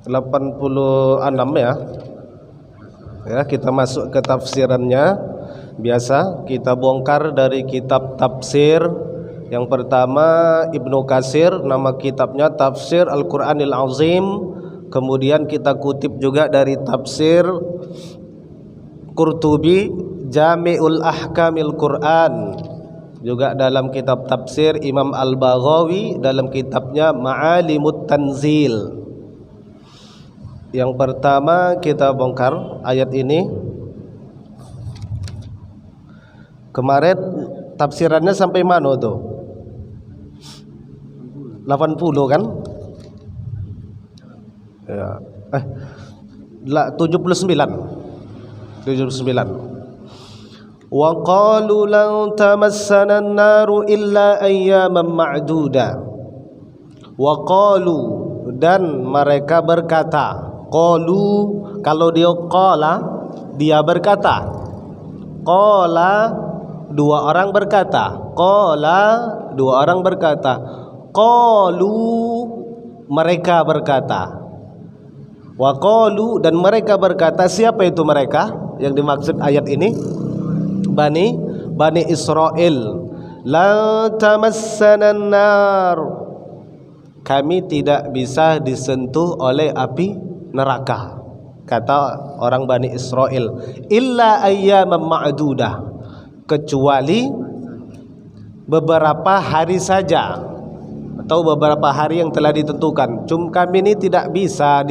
86 ya. Ya, kita masuk ke tafsirannya. Biasa kita bongkar dari kitab tafsir. Yang pertama Ibnu Katsir, nama kitabnya Tafsir Al-Qur'anil Azim. Kemudian kita kutip juga dari tafsir Qurtubi, Jami'ul Ahkamil Qur'an. Juga dalam kitab tafsir Imam Al-Baghawi dalam kitabnya Ma'alimut Tanzil. Yang pertama kita bongkar ayat ini. Kemarin tafsirannya sampai mana tuh? 80 kan? Ya. 79. Wa qalu lan tamassana an-naru illa ayyaman ma'duda. Wa qalu, dan mereka berkata. Qalu, kalau dia qala, dia berkata. Qala, dua orang berkata. Qala, dua orang berkata. Qalu, mereka berkata. Wa qalu, dan mereka berkata. Siapa itu mereka yang dimaksud ayat ini? Bani Israel. La tamassana an-nar, kami tidak bisa disentuh oleh api neraka, kata orang Bani Israel. Illa ayyaman ma'dudah, kecuali beberapa hari saja, atau beberapa hari yang telah ditentukan. Kami ini tidak bisa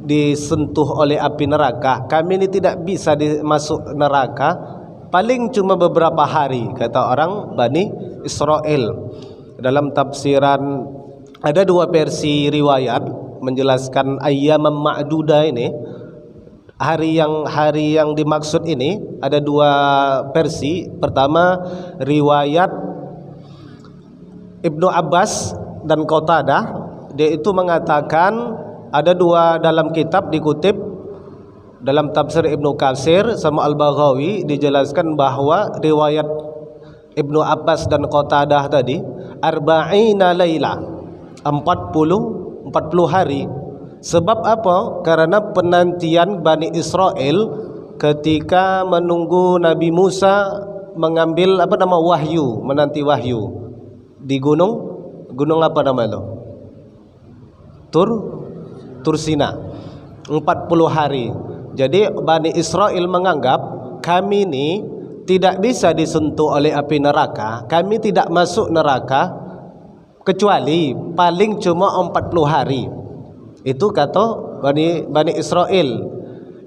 disentuh oleh api neraka. Kami ini tidak bisa masuk neraka, paling cuma beberapa hari, kata orang Bani Israel. Dalam tafsiran ada dua versi riwayat menjelaskan ayyaman ma'duda ini. Hari yang dimaksud ini ada dua versi. Pertama riwayat Ibnu Abbas dan Qatadah, dia itu mengatakan ada dua dalam kitab dikutip dalam tafsir Ibnu Katsir sama Al-Baghawi dijelaskan bahwa riwayat Ibnu Abbas dan Qatadah tadi arba'ina laila, 40 hari. Sebab apa? Karena penantian Bani Israel ketika menunggu Nabi Musa mengambil wahyu, menanti wahyu di gunung apa nama itu? Tur Sina. 40 hari. Jadi Bani Israel menganggap kami ini tidak bisa disentuh oleh api neraka, kami tidak masuk neraka kecuali paling cuma 40 hari. Itu kata Bani Israel.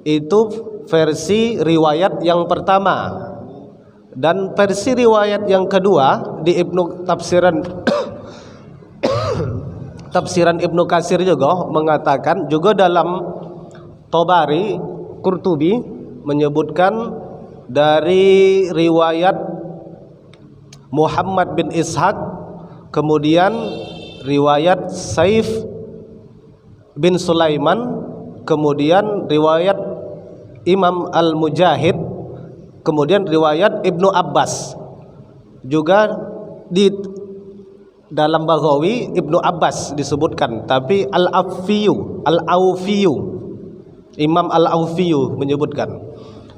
Itu versi riwayat yang pertama. Dan versi riwayat yang kedua di tafsiran Ibnu Katsir juga mengatakan, juga dalam Tabari, Qurtubi menyebutkan dari riwayat Muhammad bin Ishaq, kemudian riwayat Saif bin Sulaiman, kemudian riwayat Imam Al-Mujahid, kemudian riwayat Ibnu Abbas. Juga di dalam Baghawi Ibnu Abbas disebutkan, tapi Al-Aufiyu, Imam Al-Aufiyu menyebutkan.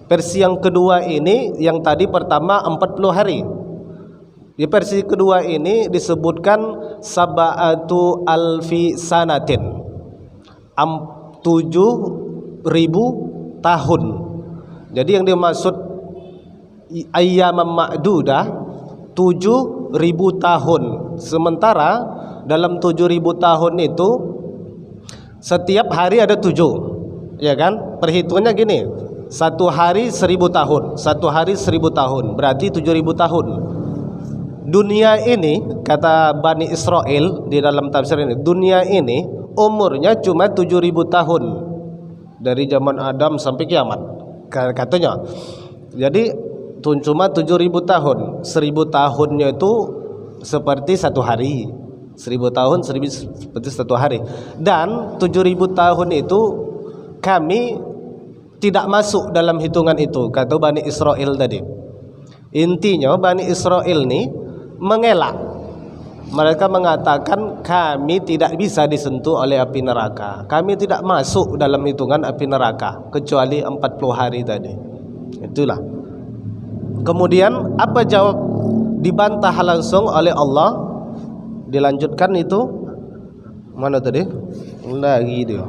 Versi yang kedua ini, yang tadi pertama 40 hari. Di versi kedua ini disebutkan sab'atu alfi sanatin, 7.000 tahun. Jadi yang dimaksud ayyaman ma'dudah 7.000 tahun. Sementara dalam 7.000 tahun itu setiap hari ada 7, ya kan? Perhitungannya gini, satu hari 1.000 tahun, satu hari 1.000 tahun, berarti 7.000 tahun. Dunia ini, kata Bani Israel di dalam tafsir ini, dunia ini umurnya cuma 7.000 tahun, dari zaman Adam sampai kiamat katanya. Jadi cuma 7.000 tahun. 1.000 tahunnya itu seperti satu hari. 1.000 tahun seperti satu hari. Dan 7.000 tahun itu kami tidak masuk dalam hitungan itu, kata Bani Israel tadi. Intinya Bani Israel ini mengelak mereka mengatakan kami tidak bisa disentuh oleh api neraka. Kami tidak masuk dalam hitungan api neraka kecuali 40 hari tadi. Itulah. Kemudian apa jawab? Dibantah langsung oleh Allah. Dilanjutkan itu mana tadi? Lagi dia.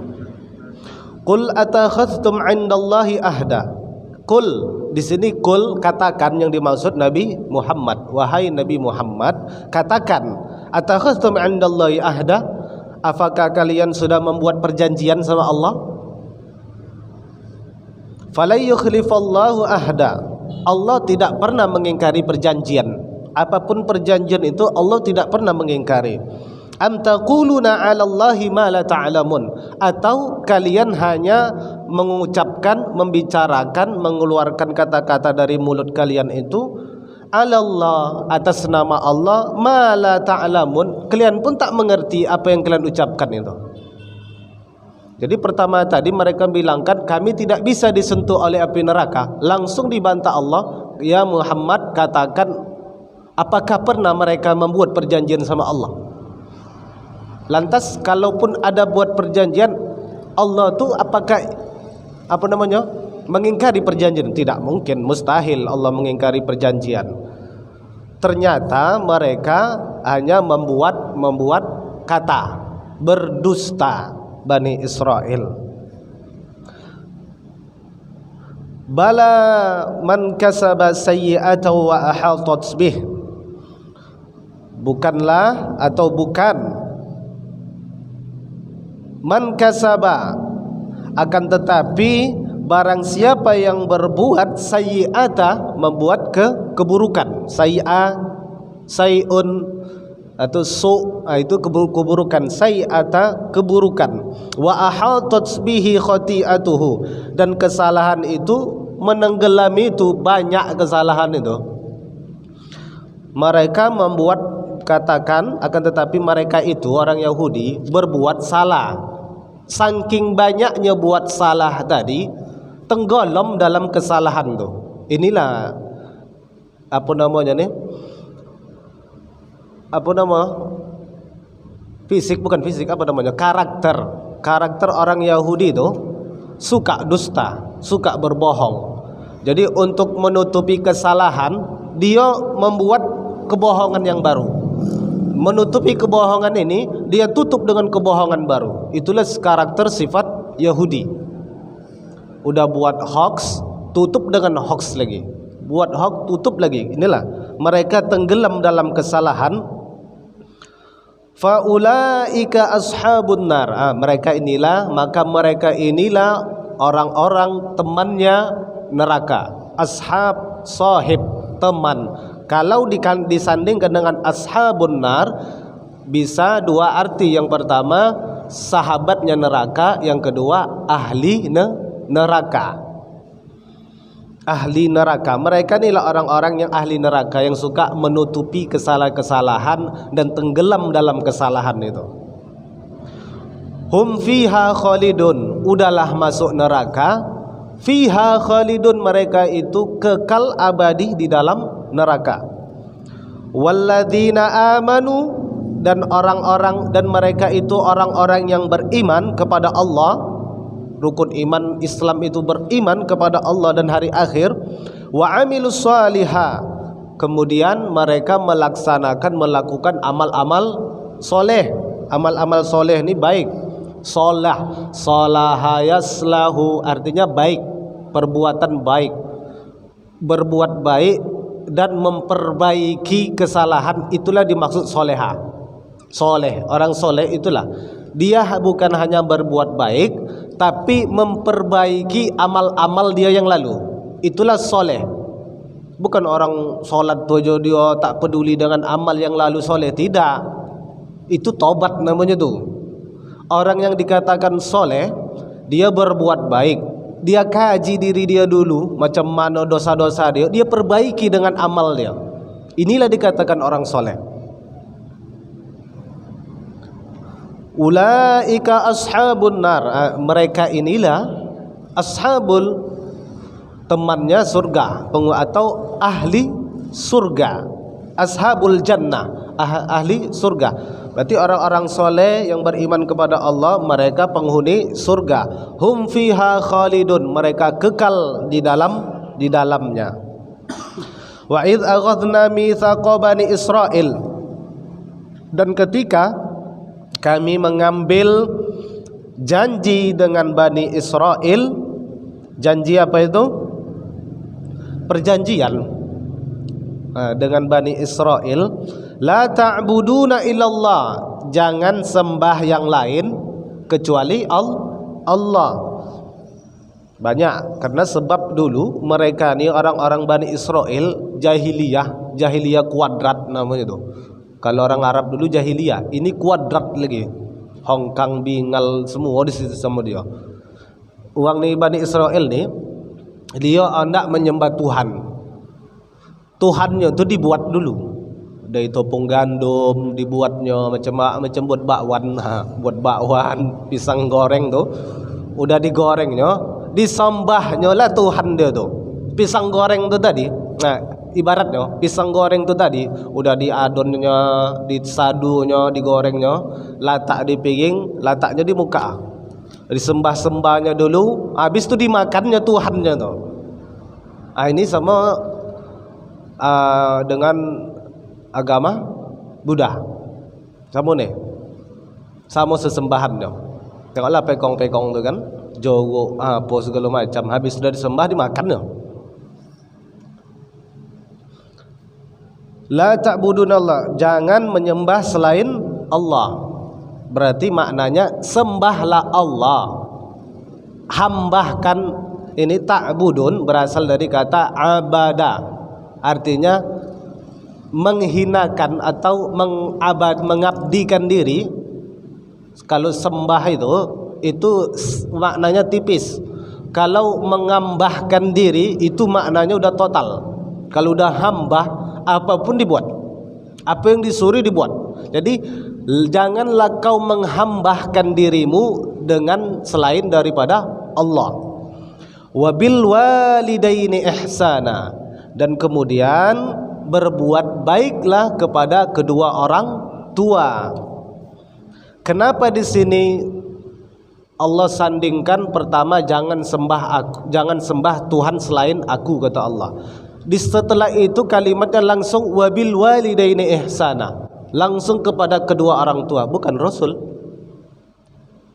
Qul atakhadhtum 'indallahi ahda. Qul, di sini qul katakan, yang dimaksud Nabi Muhammad. Wahai Nabi Muhammad, katakan, atakhadhtum 'indallahi ahda? Apakah kalian sudah membuat perjanjian sama Allah? Fala yukhlifallahu ahda. Allah tidak pernah mengingkari perjanjian. Apapun perjanjian itu Allah tidak pernah mengingkari. Am taquluna 'alallahi ma la ta'lamun, atau kalian hanya mengucapkan, membicarakan, mengeluarkan kata-kata dari mulut kalian itu 'alallah, atas nama Allah, ma la ta'lamun, kalian pun tak mengerti apa yang kalian ucapkan itu. Jadi pertama tadi mereka bilangkan kami tidak bisa disentuh oleh api neraka. Langsung dibantah Allah, ya Muhammad katakan, apakah pernah mereka membuat perjanjian sama Allah? Lantas kalaupun ada buat perjanjian, Allah tu apakah mengingkari perjanjian? Tidak mungkin, mustahil Allah mengingkari perjanjian. Ternyata mereka hanya membuat kata, berdusta Bani Israel. Bala man kasaba sayyi'atan wa ahatat bih. Bukanlah atau bukan man kasaba, akan tetapi barang siapa yang berbuat sayyi'ata, membuat keburukan, sayyi'a, sayun atau su, itu keburukan, sayyi'ata keburukan, wa ahatat bihi khati'atuhu, dan kesalahan itu menenggelami itu, banyak kesalahan itu. Mereka membuat, katakan, akan tetapi mereka itu orang Yahudi berbuat salah. Saking banyaknya buat salah tadi, tenggelam dalam kesalahan tu. Inilah karakter orang Yahudi itu suka dusta, suka berbohong. Jadi untuk menutupi kesalahan, dia membuat kebohongan yang baru. Menutupi kebohongan ini, dia tutup dengan kebohongan baru. Itulah karakter sifat Yahudi. Udah buat hoax, tutup dengan hoax lagi. Buat hoax, tutup lagi. Inilah mereka tenggelam dalam kesalahan. Faulaika ashabun nar. Mereka inilah orang-orang temannya neraka. Ashab, sahib, teman. Kalau disandingkan dengan ashabun nar, bisa dua arti. Yang pertama sahabatnya neraka, yang kedua ahli neraka. Ahli neraka, mereka inilah orang-orang yang ahli neraka, yang suka menutupi kesalahan dan tenggelam dalam kesalahan itu. Hum fiha khalidun, udahlah masuk neraka. Fiha khalidun, mereka itu kekal abadi di dalam neraka. Walladzina amanu, dan orang-orang, dan mereka itu orang-orang yang beriman kepada Allah. Rukun iman Islam itu beriman kepada Allah dan hari akhir. Wa amilus shaliha, kemudian mereka melakukan amal-amal soleh. Amal-amal soleh ini baik. Salaha yaslahu, artinya baik, perbuatan baik, berbuat baik dan memperbaiki kesalahan, itulah dimaksud soleha. Soleh, orang soleh itulah dia bukan hanya berbuat baik, tapi memperbaiki amal-amal dia yang lalu. Itulah soleh. Bukan orang sholat tujuh dia tak peduli dengan amal yang lalu soleh, tidak. Itu tobat namanya tuh. Orang yang dikatakan soleh, dia berbuat baik, dia kaji diri dia dulu, macam mana dosa-dosa dia, dia perbaiki dengan amal dia. Inilah dikatakan orang soleh. Ulaika ashabun nar, mereka inilah ashabul, temannya surga, atau ahli surga. Ashabul jannah, ahli surga. Berarti orang-orang soleh yang beriman kepada Allah, mereka penghuni surga. Hum fiha khalidun, mereka kekal di dalamnya. Wa idz aghadna mitsaqa bani Israil, dan ketika kami mengambil janji dengan Bani Israel. Janji apa itu? Perjanjian dengan Bani Israel. La ta'buduna illallah, jangan sembah yang lain kecuali Allah. Banyak, karena sebab dulu mereka ni orang-orang Bani Israel jahiliyah kuadrat namanya itu. Kalau orang Arab dulu jahiliyah, ini kuadrat lagi. Hongkang bingal semua di situ sama dia. Uang ni Bani Israel ni, dia hendak menyembah Tuhan. Tuhannya tu dibuat dulu. Dari tepung gandum dibuatnya macam buat bakwan, buat bakwan, pisang goreng tu. Udah digorengnya, disembahnya lah Tuhan dia tu. Pisang goreng tu tadi, nah ibaratnya pisang goreng tu tadi udah diadonnya, disadunya, digorengnya, letak di piring, letaknya di muka, disembah-sembahnya dulu, habis tu dimakannya Tuhannya tu. Ini sama dengan agama Buddha, sama nih, sama sesembahannya. Tengoklah pekong-pekong tu kan, jogo apa segala macam, habis sudah disembah dimakannya. La ta'budunallah, jangan menyembah selain Allah. Berarti maknanya sembahlah Allah. Hambahkan, ini ta'budun berasal dari kata abada. Artinya menghinakan atau mengabdikan diri. Kalau sembah itu maknanya tipis. Kalau mengambahkan diri itu maknanya udah total. Kalau udah hambah, apapun dibuat, apa yang disuruh dibuat. Jadi janganlah kau menghambahkan dirimu dengan selain daripada Allah. Wabil walidaini ihsana, dan kemudian berbuat baiklah kepada kedua orang tua. Kenapa di sini Allah sandingkan pertama jangan sembah Tuhan selain aku, kata Allah. Di setelah itu kalimatnya langsung wabil walidaini ihsana, langsung kepada kedua orang tua, bukan Rasul.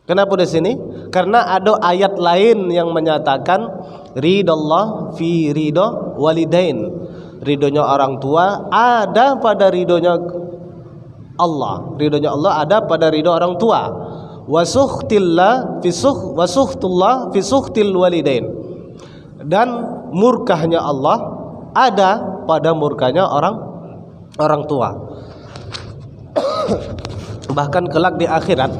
Kenapa di sini? Karena ada ayat lain yang menyatakan ridallah fi ridho walidain, ridhonya orang tua ada pada ridhonya Allah, ridhonya Allah ada pada ridho orang tua. Wasuhtullah fi suhtil walidain, dan murkahnya Allah ada pada murkanya orang tua. Bahkan kelak di akhirat,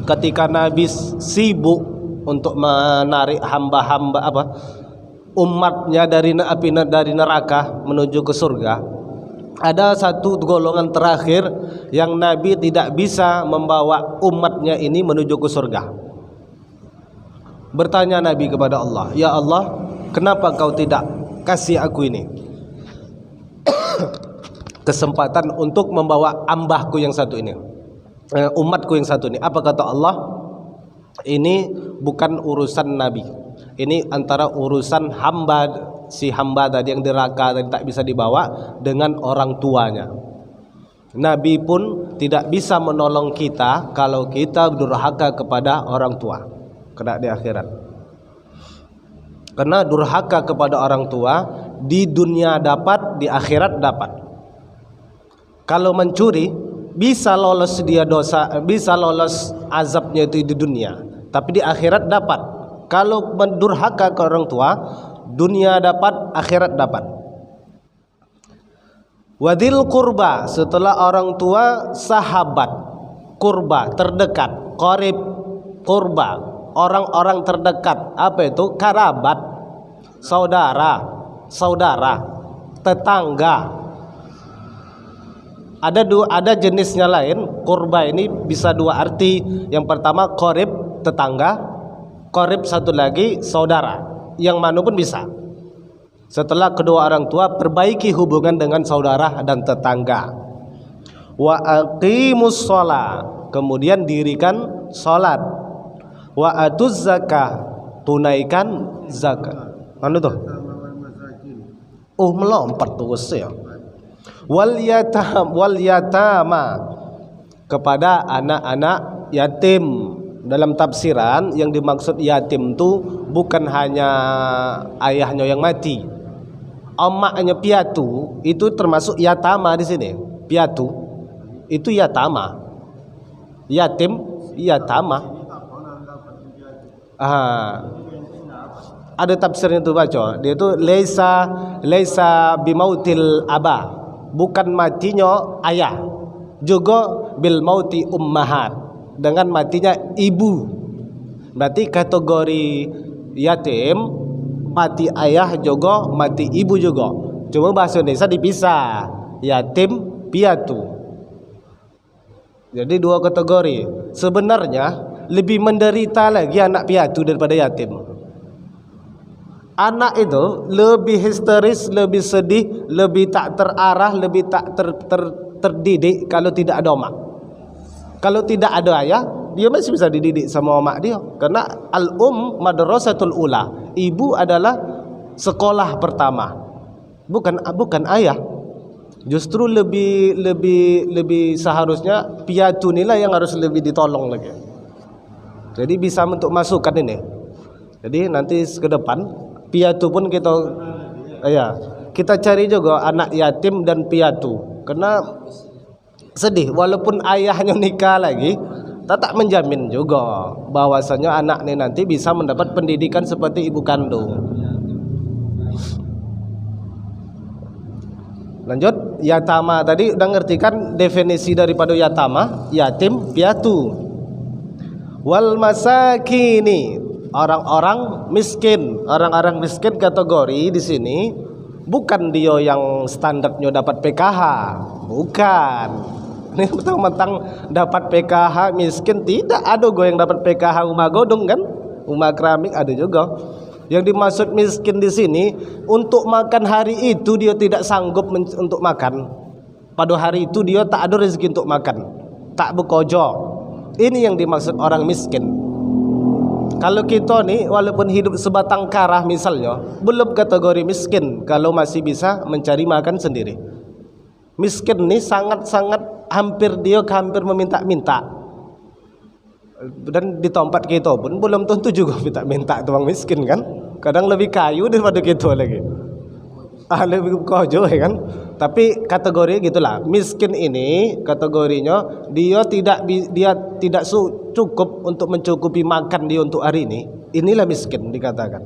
ketika Nabi sibuk untuk menarik hamba-hamba umatnya dari neraka menuju ke surga, ada satu golongan terakhir yang Nabi tidak bisa membawa umatnya ini menuju ke surga. Bertanya Nabi kepada Allah, ya Allah, kenapa kau tidak kasih aku ini kesempatan untuk membawa ambahku yang satu ini, umatku yang satu ini? Apa kata Allah? Ini bukan urusan Nabi, ini antara urusan hamba, si hamba tadi yang diraka tadi tak bisa dibawa dengan orang tuanya. Nabi pun tidak bisa menolong kita kalau kita durhaka kepada orang tua kena di akhirat. Karena durhaka kepada orang tua di dunia dapat, di akhirat dapat. Kalau mencuri bisa lolos dia dosa, bisa lolos azabnya itu di dunia, tapi di akhirat dapat. Kalau mendurhaka ke orang tua, dunia dapat, akhirat dapat. Wadil kurba, setelah orang tua, sahabat kurba terdekat, qarib kurba, orang-orang terdekat. Apa itu? Karabat, saudara, tetangga. Ada jenisnya lain. Kurba ini bisa dua arti. Yang pertama qarib, tetangga. Qarib satu lagi saudara. Yang mana pun bisa. Setelah kedua orang tua, perbaiki hubungan dengan saudara dan tetangga. Wa aqimus shalah, kemudian dirikan salat. Wa atuz zakah, tunaikan zakat. Anu tuh? Oh, melompat terus ya. Wal yatama, kepada anak-anak yatim. Dalam tafsiran yang dimaksud yatim itu bukan hanya ayahnya yang mati, omaknya piatu itu termasuk yatama di sini. Piatu itu yatama, yatim yatama. Ada tafsirnya itu baca. Dia itu laisa bimautil aba, bukan matinya ayah, juga bil mauti ummahat, dengan matinya ibu. Berarti kategori yatim mati ayah juga mati ibu juga. Cuma bahasa Indonesia dipisah, yatim piatu. Jadi dua kategori. Sebenarnya lebih menderita lagi anak piatu daripada yatim. Anak itu lebih histeris, lebih sedih, lebih tak terarah, lebih tak terdidik kalau tidak ada omak. Kalau tidak ada ayah, dia masih bisa dididik sama omak dia. Karena madrasatul ula, ibu adalah sekolah pertama, bukan ayah. Justru lebih seharusnya piatu inilah yang harus lebih ditolong lagi. Jadi bisa untuk masukkan ini. Jadi nanti ke depan piatu pun kita cari juga anak yatim dan piatu, karena sedih walaupun ayahnya nikah lagi, tak menjamin juga bahwasanya anak ini nanti bisa mendapat pendidikan seperti ibu kandung. Lanjut, yatama tadi udah ngerti kan definisi daripada yatama, yatim, piatu. Wal masakini, orang-orang miskin. Orang-orang miskin kategori di sini bukan dia yang standarnya dapat PKH, bukan. Ini mentang-mentang dapat PKH miskin, tidak ada gue yang dapat PKH rumah godong kan, rumah keramik ada juga. Yang dimaksud miskin di sini untuk makan hari itu dia tidak sanggup untuk makan. Pada hari itu dia tak ada rezeki untuk makan, tak bekerja. Ini yang dimaksud orang miskin. Kalau kita nih walaupun hidup sebatang karah misalnya, belum kategori miskin kalau masih bisa mencari makan sendiri. Miskin nih sangat-sangat hampir meminta-minta. Dan di tempat kita pun belum tentu juga minta-minta tuang miskin kan. Kadang lebih kayu daripada kita lagi. Lebih kojo kan. Tapi kategori gitulah. Miskin ini kategorinya dia tidak cukup untuk mencukupi makan dia untuk hari ini. Inilah miskin dikatakan.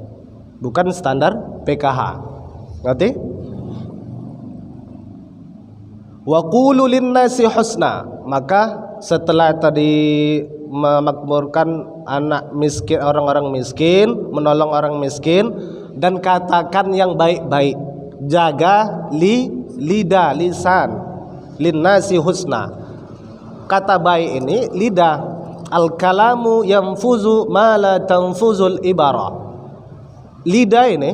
Bukan standar PKH. Ngerti? Wa qulu linnasi husna. Maka setelah tadi memakmurkan anak miskin, orang-orang miskin, menolong orang miskin, dan katakan yang baik-baik. Jaga lidah, lisan, linnasi husna. Kata baik ini lidah. Al-kalamu yanfuzu ma la tanfuzul ibarah. Lidah ini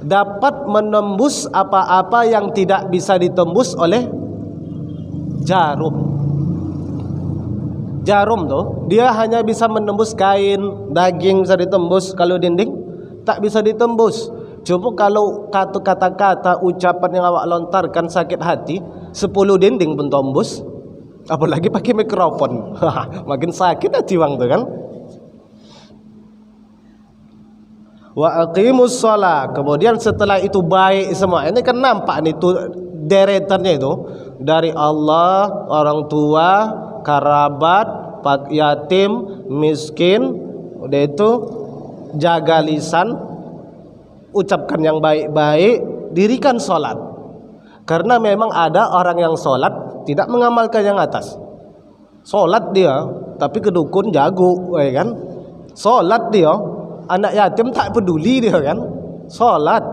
dapat menembus apa-apa yang tidak bisa ditembus oleh jarum. Jarum tuh dia hanya bisa menembus kain, daging bisa ditembus, kalau dinding tak bisa ditembus. Coba kalau kata-kata ucapan yang awak lontarkan sakit hati, 10 dinding pun tembus, apalagi pakai mikrofon. Makin sakit hati wang tuh kan. Wa aqimus shalah, kemudian setelah itu baik semua. Ini kan nampak nih tuh deretannya itu dari Allah, orang tua, kerabat, yatim, miskin, udah itu jaga lisan, ucapkan yang baik-baik, dirikan sholat. Karena memang ada orang yang sholat tidak mengamalkan yang atas. Sholat dia, tapi kedukun jago, ya kan? Sholat dia, anak yatim tak peduli dia kan? Sholat,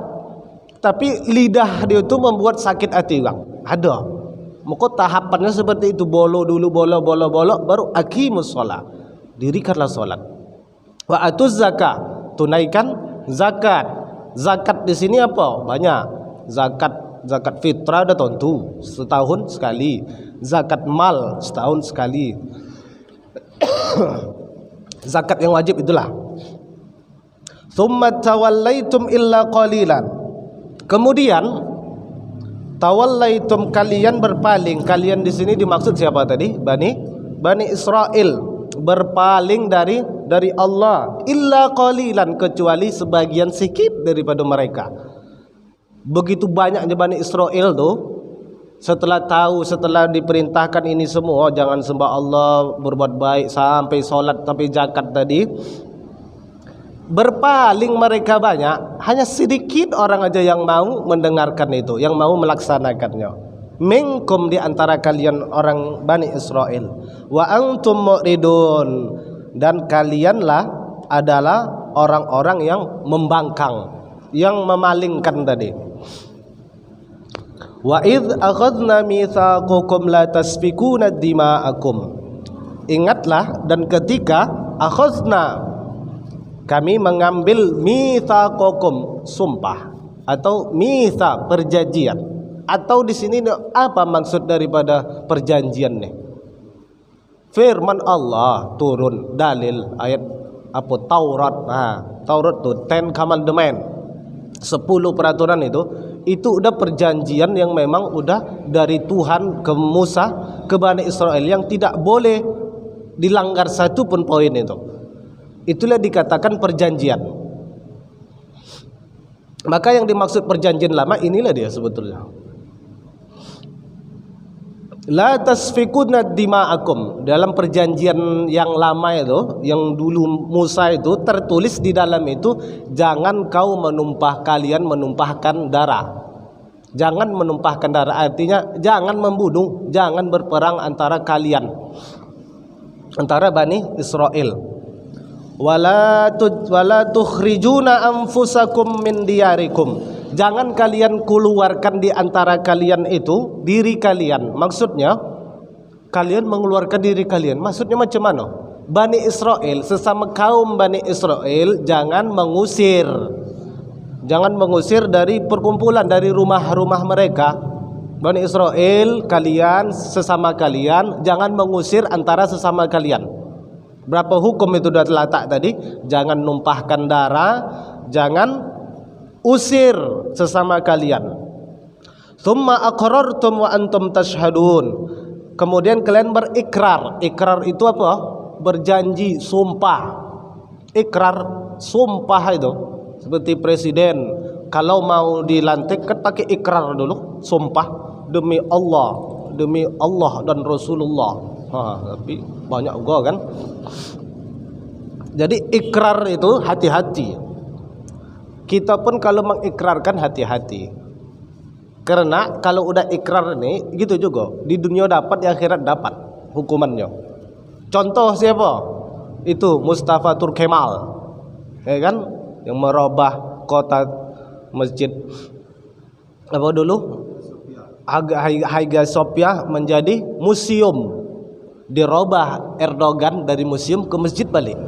tapi lidah dia itu membuat sakit hati bang. Ada. Maka tahapannya seperti itu, bolo dulu, bolo, baru aqimus sholat, dirikanlah sholat. Wa atuz zakah, tunaikan zakat. Zakat di sini apa? Banyak. Zakat Zakat fitrah dah tentu setahun sekali. Zakat mal setahun sekali. Zakat yang wajib itulah. Tsumma tawallaitum illa qalilan. Kemudian tawallaitum, kalian berpaling. Kalian di sini dimaksud siapa tadi? Bani Israel. Berpaling dari Allah, illa qalilan, kecuali sebagian sedikit daripada mereka. Begitu banyaknya Bani Israel tuh, setelah diperintahkan ini semua, jangan sembah Allah, berbuat baik, sampai solat, sampai zakat tadi, berpaling mereka banyak. Hanya sedikit orang aja yang mau mendengarkan itu, yang mau melaksanakannya. Minkum, di antara kalian orang Bani Israel. Wa antum mu'ridun, dan kalianlah adalah orang-orang yang membangkang, yang memalingkan tadi. Wa idh akhadna mitsaqakum la tasfikuna dima'akum. Ingatlah, dan ketika akhadna, kami mengambil mitsaqakum, sumpah, atau mitsa, perjanjian. Atau di sini apa maksud daripada perjanjian nih? Firman Allah turun, dalil ayat apa, Taurat. Taurat tuh 10 commandment, 10 peraturan itu udah perjanjian yang memang udah dari Tuhan ke Musa, ke Bani Israel, yang tidak boleh dilanggar satu pun poin itu. Itulah dikatakan perjanjian. Maka yang dimaksud perjanjian lama inilah dia sebetulnya. La tasfikuna dima'akum. Dalam perjanjian yang lama itu, yang dulu Musa itu, tertulis di dalam itu, jangan kau menumpahkan darah. Jangan menumpahkan darah, artinya jangan membunuh, jangan berperang antara kalian, antara Bani Israel. Wala tukhrijuna anfusakum min diyarikum. Jangan kalian keluarkan di antara kalian itu diri kalian. Maksudnya kalian mengeluarkan diri kalian. Maksudnya macam mana? Bani Israel, sesama kaum Bani Israel, jangan mengusir. Jangan mengusir dari perkumpulan, dari rumah-rumah mereka. Bani Israel, kalian, sesama kalian, jangan mengusir antara sesama kalian. Berapa hukum itu sudah terletak tadi? Jangan numpahkan darah, jangan usir sesama kalian. Tsumma aqrartum wa antum tashhadun. Kemudian kalian berikrar. Ikrar itu apa? Berjanji, sumpah. Ikrar, sumpah itu. Seperti presiden kalau mau dilantik kan pakai ikrar dulu, sumpah demi Allah dan Rasulullah. Tapi banyak juga kan. Jadi ikrar itu hati-hati. Kita pun kalau mengikrarkan hati-hati. Karena kalau udah ikrar ini gitu juga, di dunia dapat, di akhirat dapat hukumannya. Contoh siapa? Itu Mustafa Turkemal, ya kan, yang merubah kota masjid apa dulu, Hagia Sophia menjadi museum. Dirubah Erdogan dari museum ke masjid balik.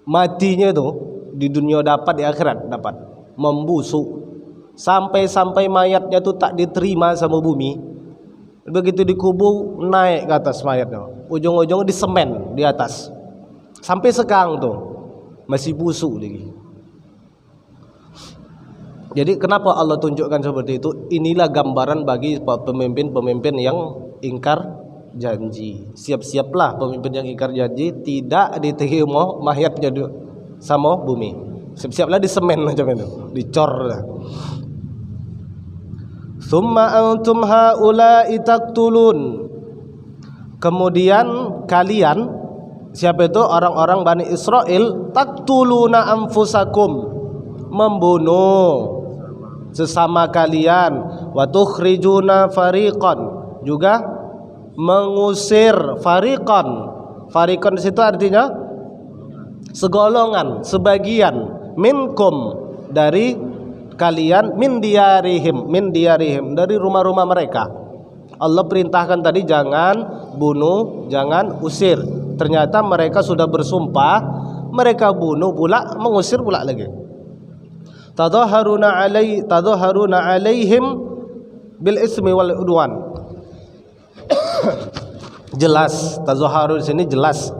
Matinya itu di dunia dapat, di akhirat dapat, membusuk sampai mayatnya itu tak diterima sama bumi. Begitu dikubur, naik ke atas mayatnya, ujung-ujungnya disemen di atas. Sampai sekarang tuh masih busuk lagi. Jadi kenapa Allah tunjukkan seperti itu? Inilah gambaran bagi pemimpin-pemimpin yang ingkar janji. Siap-siaplah pemimpin yang ingkar janji, tidak diterima mayatnya sama bumi. Siap-siaplah disemen macam itu, dicor lah. Tsumma antum haula'i taqtulun. Kemudian kalian, siapa itu? Orang-orang Bani Israel, taqtuluna anfusakum, membunuh sesama kalian, wa tukhrijuna fariqan, juga mengusir fariqan. Fariqan di situ artinya segolongan, sebagian, minkum, dari kalian, min diarihim, dari rumah-rumah mereka. Allah perintahkan tadi jangan bunuh, jangan usir. Ternyata mereka sudah bersumpah, mereka bunuh pula, mengusir pula lagi. tadhaharuna alaihim bil ismi wal udwan. Jelas tazaharu di sini jelas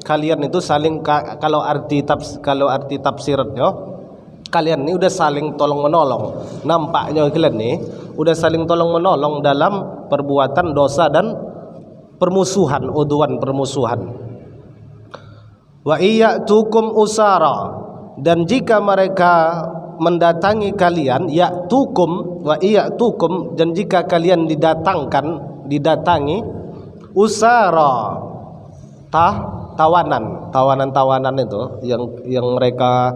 kalian itu saling kalau arti tafsir kalian ini udah saling tolong menolong. Nampaknya kalian nih udah saling tolong menolong dalam perbuatan dosa dan permusuhan, udwan, permusuhan. Wa iyatukum usara, dan jika mereka mendatangi kalian, ya'tukum wa iyatukum, dan jika kalian didatangi usara, tawanan itu yang mereka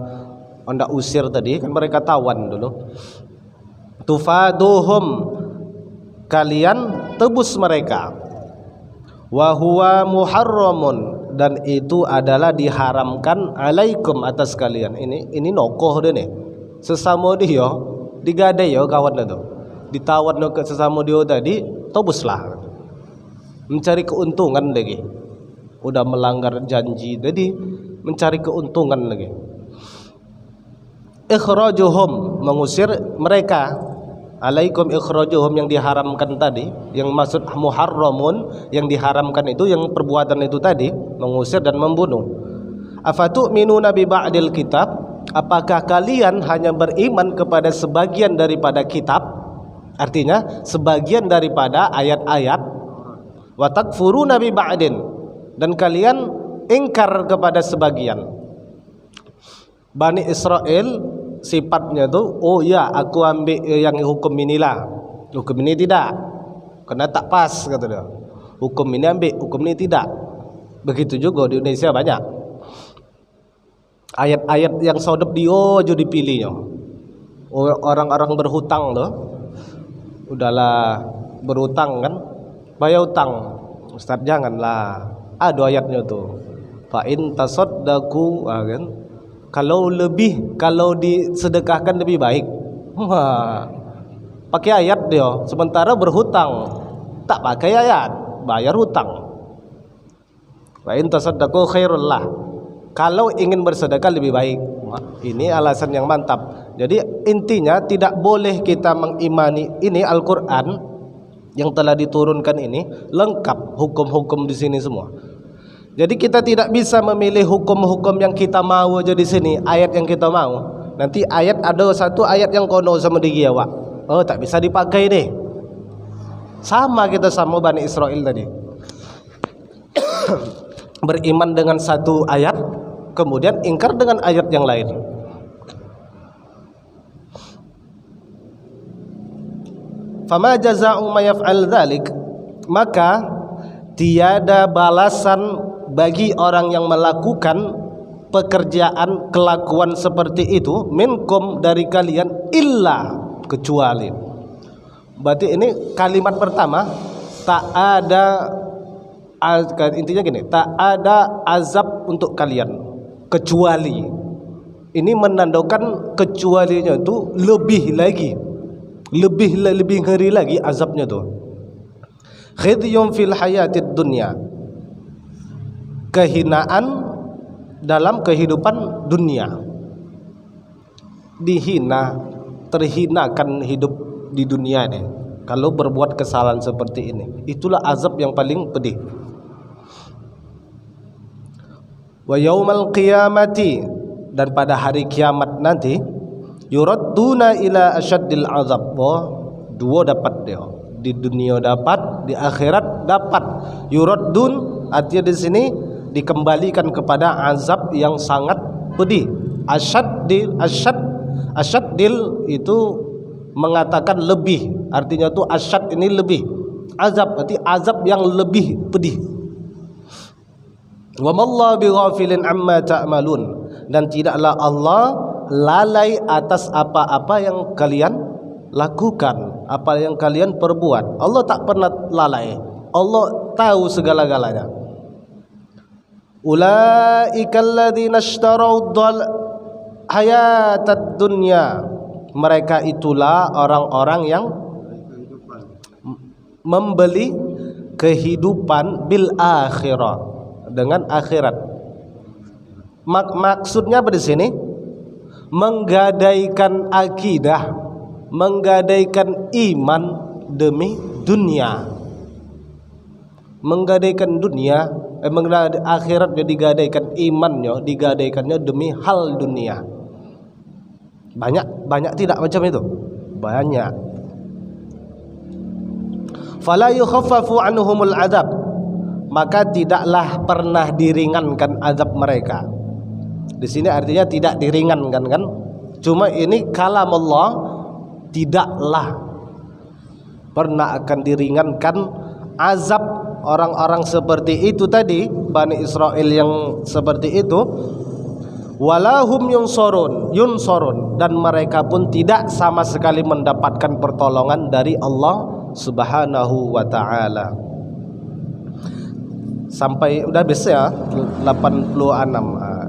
hendak usir tadi, kan mereka tawan dulu. Tufaduhum, kalian tebus mereka. Wa huwa muharramun, dan itu adalah diharamkan alaikum, atas kalian. Ini nokoh deh nih, sesama dia digadai ya kawan itu, ditawan ke sesama dia tadi, tebuslah, mencari keuntungan lagi, udah melanggar janji jadi mencari keuntungan lagi. Ikhrajuhum, mengusir mereka. Alaikum ikhrajuhum, yang diharamkan tadi, yang maksud muharramun, yang diharamkan itu yang perbuatan itu tadi, mengusir dan membunuh. Afatu'minuna bi ba'dil kitab, apakah kalian hanya beriman kepada sebagian daripada kitab, artinya sebagian daripada ayat-ayat, wa takfuruna bi ba'din, dan kalian ingkar kepada sebagian. Bani Israel sifatnya tuh, oh ya aku ambil yang hukum inilah, hukum ini tidak, karena tak pas kata dia. Hukum ini ambil, hukum ini tidak. Begitu juga di Indonesia banyak ayat-ayat yang sodep dio jadi dipilihnya. Orang-orang berhutang tuh, udahlah berhutang kan, bayar utang. Ustaz janganlah. Ada ayatnya tuh. Fa in tasaddaqu, kan? Kalau disedekahkan lebih baik. Pakai ayat dia, sementara berhutang tak pakai ayat, bayar hutang. Wa in tasaddaqu khairul lah. Kalau ingin bersedekah lebih baik. Ini alasan yang mantap. Jadi intinya tidak boleh kita mengimani ini Al-Qur'an yang telah diturunkan ini lengkap hukum-hukum di sini semua. Jadi kita tidak bisa memilih hukum-hukum yang kita mau aja di sini, ayat yang kita mau. Nanti ayat ada satu ayat yang kono sama dia, Wak. Oh, tak bisa dipakai deh. Sama kita sama Bani Israel tadi. Beriman dengan satu ayat, kemudian ingkar dengan ayat yang lain. Fama jazaa'u may yaf'al dzalik, maka tiada balasan bagi orang yang melakukan pekerjaan kelakuan seperti itu minkum, dari kalian, illa, kecuali. Berarti ini kalimat pertama, tak ada, intinya gini, tak ada azab untuk kalian kecuali. Ini menandakan kecualinya itu lebih lagi, lebih ngeri lagi azabnya tuh. Khizyun fil hayatid dunya, kehinaan dalam kehidupan dunia. Dihina, terhinakan hidup di dunia ini kalau berbuat kesalahan seperti ini. Itulah azab yang paling pedih. Wa yaumal qiyamati, dan pada hari kiamat nanti, yuradduna ila asyaddil azab. Dua dapat dia. Di dunia dapat, di akhirat dapat. Yuraddun artinya di sini dikembalikan kepada azab yang sangat pedih. Asyaddil itu mengatakan lebih, artinya itu asyad ini lebih. Azab berarti azab yang lebih pedih. Wa mallahu bighafilin amma ta'malun, dan tidaklah Allah lalai atas apa-apa yang kalian lakukan, apa yang kalian perbuat. Allah tak pernah lalai. Allah tahu segala-galanya. Ulaika alladzina ishtarau hayatad dunya, mereka itulah orang-orang yang membeli kehidupan bil akhirah, dengan akhirat. Maksudnya apa di sini? menggadaikan akidah, menggadaikan iman demi dunia. Menggadaikan dunia, akhiratnya digadaikan, imannya digadaikannya demi hal dunia. Banyak tidak macam itu? Banyak. Fala yukhaffafu anhumul adab, maka tidaklah pernah diringankan azab mereka. Di sini artinya tidak diringankan kan? Cuma ini kalam Allah, tidaklah pernah akan diringankan azab orang-orang seperti itu tadi, Bani Israel yang seperti itu. Walahum yunsorun, dan mereka pun tidak sama sekali mendapatkan pertolongan dari Allah Subhanahu wa ta'ala. Sampai udah bisa ya 86.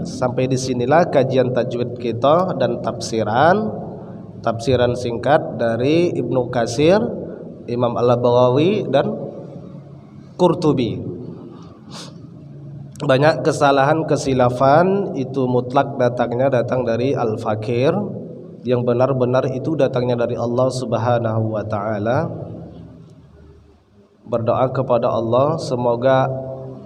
Sampai di sinilah kajian tajwid kita dan tafsiran singkat dari Ibnu Katsir, Imam Al-Baghawi dan Qurtubi. Banyak kesalahan kesilafan itu mutlak datang dari Al-Fakir. Yang benar-benar itu datangnya dari Allah Subhanahu wa ta'ala. Berdoa kepada Allah semoga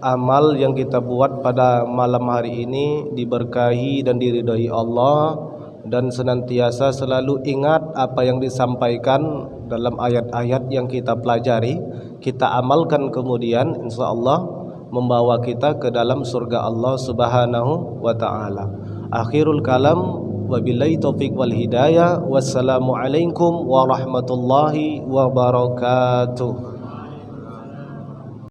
amal yang kita buat pada malam hari ini diberkahi dan diridhai Allah, dan senantiasa selalu ingat apa yang disampaikan dalam ayat-ayat yang kita pelajari, kita amalkan, kemudian insyaallah membawa kita ke dalam surga Allah Subhanahu wa ta'ala. Akhirul kalam, wabillahi taufiq wal hidayah. Wassalamualaikum warahmatullahi wabarakatuh.